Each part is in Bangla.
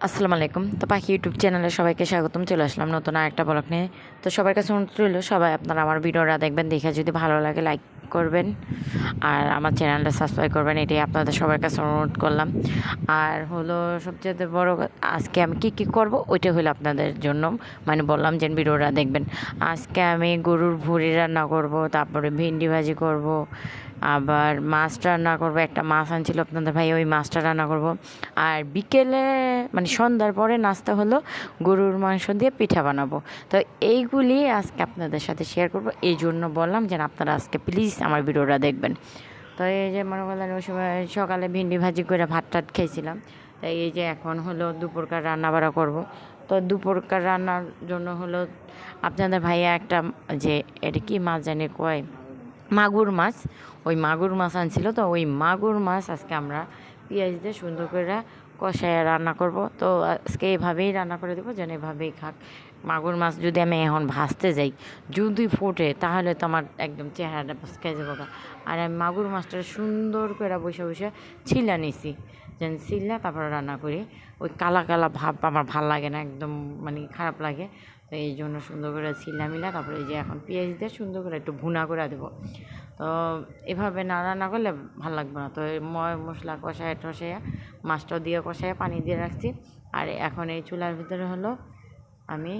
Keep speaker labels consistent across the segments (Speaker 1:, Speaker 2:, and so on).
Speaker 1: আসসালামু আলাইকুম। তো পাখি ইউটিউব চ্যানেলে সবাইকে স্বাগতম। চলে আসলাম নতুন আরেকটা ব্লগ নিয়ে। তো সবার কাছে অনুরোধ রইল, সবাই আপনারা আমার ভিডিওটা দেখবেন, দেখে যদি ভালো লাগে লাইক করবেন আর আমার চ্যানেলটা সাবস্ক্রাইব করবেন, এটাই আপনাদের সবার কাছে অনুরোধ করলাম। আর হলো সবচেয়ে বড় আজকে আমি কি করব ওইটা হলো আপনাদের জন্য মানে বললাম যে ভিডিওটা দেখবেন। আজকে আমি গরুর ভুঁড়ি রান্না করব, তারপরে ভেন্ডি ভাজি করব, আবার মাছ রান্না করব। একটা মাছ আনছিল আপনাদের ভাই, ওই মাছটা রান্না করব। আর বিকেলে মানে সন্ধ্যার পরে নাস্তা হলো গরুর মাংস দিয়ে পিঠা বানাবো। তো এইগুলি আজকে আপনাদের সাথে শেয়ার করব, এই জন্য বললাম যে আপনারা আজকে প্লিজ আমার ভিডিওটা দেখবেন। তো এই যে মনে করলেন ওই সময় সকালে ভেন্ডি ভাজি করে ভাত টাত খেয়েছিলাম। তো এই যে এখন হলো দুপুরকার রান্না বাড়া করব। তো দুপুরকার রান্নার জন্য হলো আপনাদের ভাইয়া একটা যে এটা কি মাছ জানি কয়, মাগুর মাছ, ওই মাগুর মাছ আনছিল। তো ওই মাগুর মাছ আজকে আমরা পেঁয়াজ দিয়ে সুন্দর করে কষায় রান্না করব। তো আজকে এভাবেই রান্না করে দেবো, যেন এভাবেই খাক। মাগুর মাছ যদি আমি এখন ভাজতে যাই, যদি ফোটে তাহলে তো আমার একদম চেহারাটা খেয়ে যাবো গা। আর আমি মাগুর মাছটা সুন্দর করে বসে বসে ছিলা নিছি, যেন ছিলা তারপরে রান্না করি। ওই কালা কালা ভাব আমার ভাল লাগে না, একদম মানে খারাপ লাগে। তো এই জন্য সুন্দর করে ছিলা মিলা তারপরে এই যে এখন পেঁয়াজ দিয়ে সুন্দর করে একটু ভুনা করে দেবো। তো এভাবে না রান্না করলে ভালো লাগবে না। তো ময় মশলা কষায় টসাইয়া মাছটাও দিয়ে কষাইয়া পানি দিয়ে রাখছি। আর এখন এই চুলার ভিতরে হলো আমি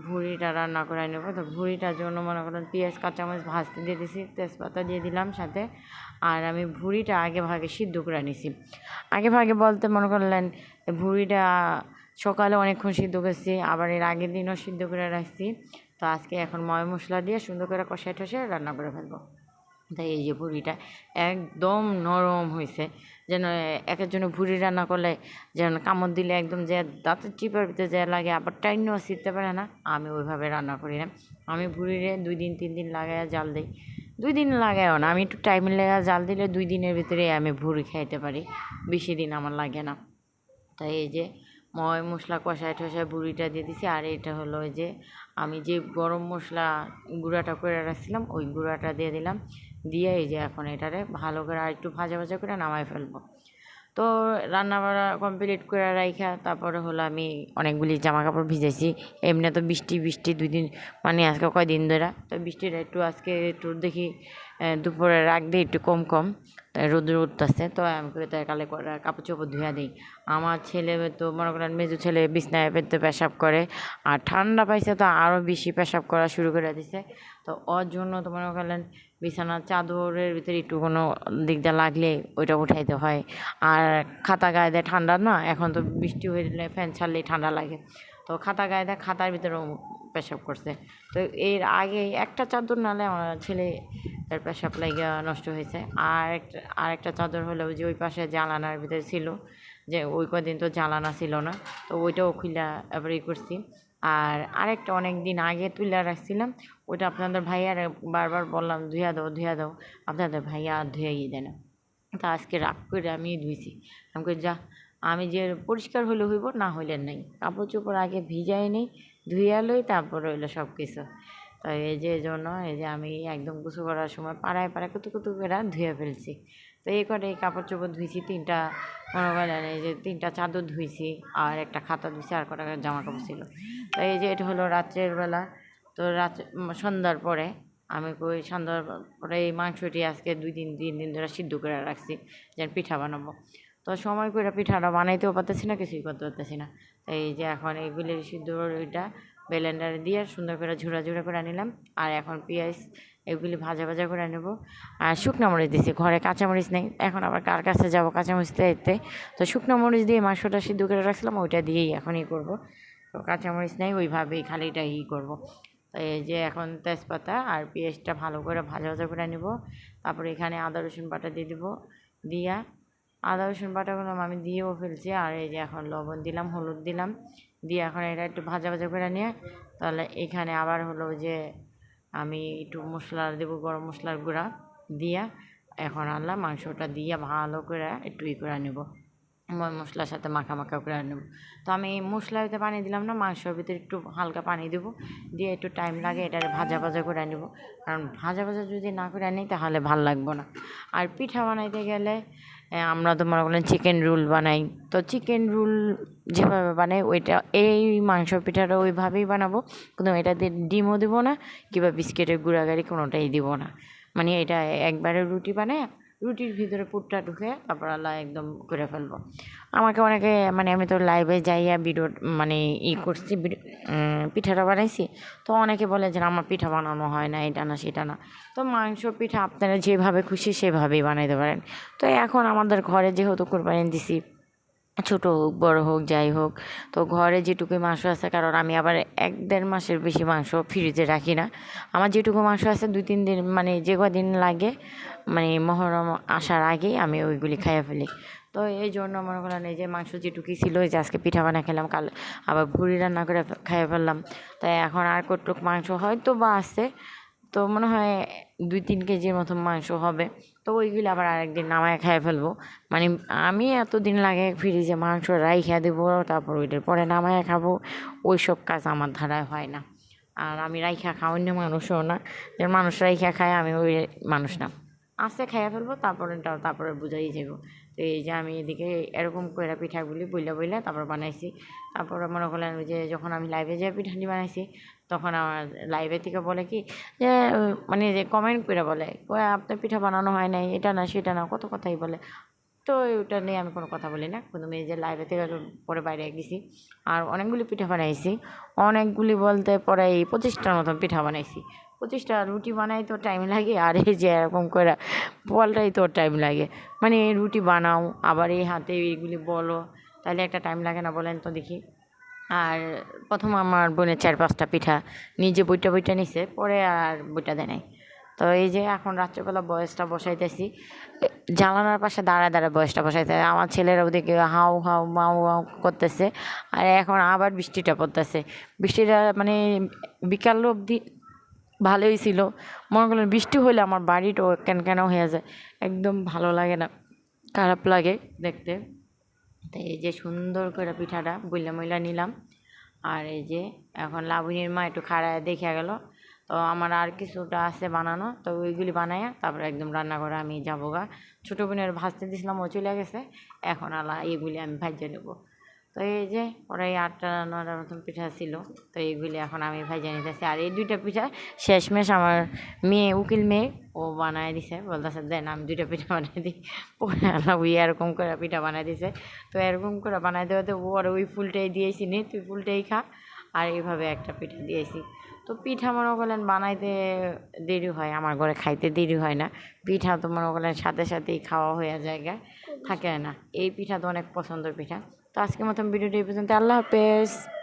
Speaker 1: ভুঁড়িটা রান্না করে নেব। তো ভুঁড়িটার জন্য মনে করেন পেঁয়াজ কাঁচামরিচ ভাজতে দিয়ে দিছি, তেজপাতা দিয়ে দিলাম সাথে। আর আমি ভুঁড়িটা আগে ভাগে সিদ্ধ করে নিছি। আগে ভাগে বলতে মনে করলেন ভুঁড়িটা সকালে অনেকক্ষণ সিদ্ধ করছি, আবার এর আগের দিনও সিদ্ধ করে রাখছি। তো আজকে এখন ময় মশলা দিয়ে সুন্দর করে কষায় টষায় রান্না করে ফেলবো। তাই এই যে ভুঁড়িটা একদম নরম হয়েছে, যেন এক একজনের ভুঁড়ি রান্না করলে যেন কামড় দিলে একদম যে দাঁতের চিপার ভিতরে যে লাগে, আবার টাইনও ছিঁড়তে পারে না। আমি ওইভাবে রান্না করি না। আমি ভুঁড়িরে 2 দিন 3 দিন লাগাইয়া জাল দিই। 2 দিন লাগাইও না, আমি একটু টাইম লেগে জাল দিলে 2 দিনের ভিতরে আমি ভুঁড়ি খাইতে পারি, বেশি দিন আমার লাগে না। তাই এই যে ময় মশলা কষায় টষায় বুড়িটা দিয়ে দিছি। আর এটা হলো ওই যে আমি যে গরম মশলা গুঁড়াটা করে রাখছিলাম ওই গুঁড়াটা দিয়ে দিলাম। দিয়ে এই যে এখন এটারে ভালো করে আর একটু ভাজা ভাজা করে নামাই ফেলবো। তো রান্না বাড়া কমপ্লিট করে রাইখা তারপরে হলো আমি অনেকগুলি জামা কাপড় ভিজেছি। এমনি তো বৃষ্টি বৃষ্টি 2 দিন মানে আজকে কয়দিন ধরে, তো বৃষ্টিটা একটু আজকে একটু দেখি দুপুরে রাখ দিই একটু কম কম, তাই রোদ উঠতেছে। তো আমি করে তাই কালে কাপড় চোপড় ধুয়া দিই। আমার ছেলে তো মনে করেন মেজো ছেলে বিছনায় পেতে পেশাব করে, আর ঠান্ডা পাইছে তো আরও বেশি পেশাব করা শুরু করে দিছে। তো ওর জন্য তো মনে করেন বিছানার চাদরের ভিতরে একটু কোনো দিকটা লাগলে ওইটা উঠাইতে হয়। আর খাতা গায়ে দেয় ঠান্ডা না, এখন তো বৃষ্টি হইলে ফ্যান ছাড়লেই ঠান্ডা লাগে। তো খাতা গায়ে দেয়, খাতার ভিতরেও পেশাব করছে। তো এর আগে একটা চাদর নালে আমার ছেলে তার পেশাব লাগিয়া নষ্ট হয়েছে। আর একটা চাদর হলো যে ওই পাশে জানালার ভিতরে ছিল, যে ওই কদিন তো জানালা ছিল না, তো ওইটাও খুলে এবার করছি। আর আরেকটা অনেক দিন আগে তুলে রাখছিলাম, ওইটা আপনাদের ভাইয়ার বারবার বললাম ধুইয়া দাও ধুইয়া দাও, আপনাদের ভাইয়া ধুয়েই দেয় না। তা আজকে রাগ করে আমি ধুইছি। আমি কই যা, আমি যে পরিষ্কার হইলে হইব, না হইলে নেই। কাপড় চোপড় আগে ভিজাই নেই, ধুইয়া লই তারপর হইলো সব কিছু। তো এই যে জন্য এই যে আমি একদম গোসল করার সময় পাড়ায় পাড়ায় কুতু কুতু করে ধুয়ে ফেলছি। তো এই করে এই কাপড় চোপড় ধুইছি 3টা, মনে করেন এই যে 3টা চাদর ধুইছি, আর একটা খাতা ধুইছি, আর কটা জামা কাপড় ছিল। তো এই যে এটা হলো রাত্রের বেলা। তো সন্ধ্যার পরে আমি কই সন্ধ্যার পরে এই মাংসটি আজকে 2 দিন 3 দিন ধরে সিদ্ধ করে রাখছি, যেন পিঠা বানাবো। তো সময় করে পিঠাটা বানাইতেও পারতেছি না, কিছুই করতে পারতেছি না। তো এই যে এখন এইগুলি সিদ্ধ ওইটা ব্লেন্ডারে দিয়ে সুন্দর করে ঝুরা ঝুরা করে নিলাম। আর এখন পেঁয়াজ এগুলি ভাজা ভাজা করে নেব। আর শুকনো মরিচ দিছি, ঘরে কাঁচামরিচ নেই, এখন আবার কার কাছে যাবো কাঁচামরিচ দিতে। তো শুকনো মরিচ দিয়ে মাংসটা সিদ্ধ করে রাখছিলাম, ওইটা দিয়েই এখনই করব। তো কাঁচামরিচ নেই, ওইভাবেই খালিটা করব। তো এই যে এখন তেজপাতা আর পেঁয়াজটা ভালো করে ভাজা ভাজা করে নেব। তারপরে এখানে আদা রসুন বাটা দিয়ে দেবো। দিয়া আদা রসুন বাটাগুলো আমি দিয়েও ফেলছি। আর এই যে এখন লবণ দিলাম, হলুদ দিলাম, দিয়ে এখন এটা একটু ভাজা ভাজা করে নিয়ে তাহলে এখানে আবার হলো যে আমি একটু মশলা দেবো, গরম মশলার গুঁড়া দিয়া এখন আনলাম মাংসটা দিয়ে ভালো করে একটু করে নেব, মশলার সাথে মাখা মাখা করে নেব। তো আমি মশলার ভিতরে পানি দিলাম না, মাংসের ভিতরে একটু হালকা পানি দেবো, দিয়ে একটু টাইম লাগে এটা ভাজা ভাজা করে নেব। কারণ ভাজা ভাজা যদি না করে নিই তাহলে ভাল লাগবো না। আর পিঠা বানাইতে গেলে আমরা তো মনে করেন চিকেন রোল বানাই, তো চিকেন রোল যেভাবে বানাই ওইটা এই মাংস পিঠাটা ওইভাবেই বানাবো, কিন্তু এটাতে ডিমও দেবো না কিংবা বিস্কিটের গুঁড়াগাড়ি কোনোটাই দিব না। মানে এটা একবারে রুটি বানায় রুটির ভিতরে পুরটা ঢুকে তারপর আল্লাহ একদম করে ফেলবো। আমাকে অনেকে মানে আমি তো লাইভে যাইয়া ভিডিও মানে করছি পিঠাটা বানাইছি, তো অনেকে বলে যে আমার পিঠা বানানো হয় না, এটা না সেটা না। তো মাংস পিঠা আপনারা যেভাবে খুশি সেভাবেই বানাইতে পারেন। তো এখন আমাদের ঘরে যেহেতু কোরবানি দিছি, ছোটো হোক বড়ো হোক যাই হোক, তো ঘরে যেটুকু মাংস আছে, কারণ আমি আবার 1-1.5 মাসের বেশি মাংস ফ্রিজে রাখি না। আমার যেটুকু মাংস আছে 2-3 দিন মানে যে কদিন লাগে মানে মহরম আসার আগেই আমি ওইগুলি খাইয়ে ফেলি। তো এই জন্য মনে করেন এই যে মাংস যেটুকুই ছিল ওই যে আজকে পিঠা বানা খেলাম, কাল আবার ভুড়ি রান্না করে খাইয়ে ফেললাম। তাই এখন আর কতটুক মাংস হয়তো বা আছে, তো মনে হয় 2-3 কেজির মতো মাংস হবে। তো ওইগুলো আবার আরেকদিন নামায় খেয়ে ফেলবো। মানে আমি এতদিন লাগে ফ্রিজে মাংস রাইখা দেবো, তারপর ওইটার পরে নামায় খাবো, ওই সব কাজ আমার ধারায় হয় না। আর আমি রাইখা খাওয়ান্য মানুষও না, যে মানুষ রাইখা খায়, আমি ওই মানুষ না। আস্তে খাইয়া ফেলবো, তারপরে বুঝাই যাবো। তো এই যে আমি এদিকে এরকম করে পিঠাগুলি বইলা বইলা তারপর বানাইছি। তারপরে মনে করলেন যে যখন আমি লাইভে যেয়ে পিঠাটি বানাইছি, তখন আমার লাইভে থেকে বলে কি যে মানে যে কমেন্ট করে বলে, কয় আপনার পিঠা বানানো হয় নাই, এটা না সেটা না, কত কথাই বলে। তো ওটা নিয়ে আমি কোনো কথা বলি না, প্রথমে এই যে লাইভে থেকে পরে বাইরে গেছি আর অনেকগুলি পিঠা বানাইছি। অনেকগুলি বলতে পরে এই 25টার মতন পিঠা বানাইছি। 25টা রুটি বানাই তো টাইম লাগে, আর এই যে এরকম করে বলটাই তো টাইম লাগে। মানে এই রুটি বানাও আবার এই হাতে এইগুলি বলো, তাহলে একটা টাইম লাগে না বলেন তো দেখি। আর প্রথম আমার বোনের 4-5টা পিঠা নিজে বইটা বইটা নিছে, পরে আর বইটা দেয় নাই। তো এই যে এখন রাত্রেবেলা বয়সটা বসাইতেছি, জানালার পাশে দাঁড়ায় দাঁড়ায় বয়সটা বসাইতে, আমার ছেলেরা ওদিকে হাউ হাউ মাউ হাউ করতেছে। আর এখন আবার বৃষ্টিটা পড়তেছে, বৃষ্টিটা মানে বিকাল অবধি ভালোই ছিল। মনে করলেন বৃষ্টি হলে আমার বাড়িটাও কেন কেন হয়ে যায়, একদম ভালো লাগে না, খারাপ লাগে দেখতে। তো এই যে সুন্দর করে পিঠাটা বইলা মইলা নিলাম। আর এই যে এখন লাবণীর মা একটু খাড়ায় দেখে গেল, তো আমার আর কিছুটা আছে বানানো, তো ওইগুলি বানাইয়া তারপরে একদম রান্না করে আমি যাবো গা। ছোটো বোনের ভাজতে দিয়েছিলাম, ও চলে গেছে, এখন এইগুলি আমি ভাজিয়ে নেবো। তো এই যে ওরাই 8টা-9টার মতন পিঠা ছিল, তো এইগুলি এখন আমি ভাজিয়ে নিতেছি। আর এই 2টা পিঠা শেষমেশ আমার মেয়ে, উকিল মেয়ে, ও বানায় দিছে, বলতেছে দেন আমি 2টা পিঠা বানাই দিই। পরে ওই এরকম করে পিঠা বানাই দিছে। তো এরকম করে বানাই দেওয়াতে ও আর ওই ফুলটাই দিয়েছি, নে তুই ফুলটাই খা, আর এইভাবে একটা পিঠা দিয়েছি। তো পিঠা মনে করলেন বানাইতে দেরি হয়, আমার ঘরে খাইতে দেরি হয় না। পিঠা তো মনে করলেন সাথে সাথেই খাওয়া হয়ে জায়গায় থাকে না। এই পিঠা তো অনেক পছন্দের পিঠা। তো আজকের মতন ভিডিওটি এই পর্যন্ত, আল্লাহ হাফেজ।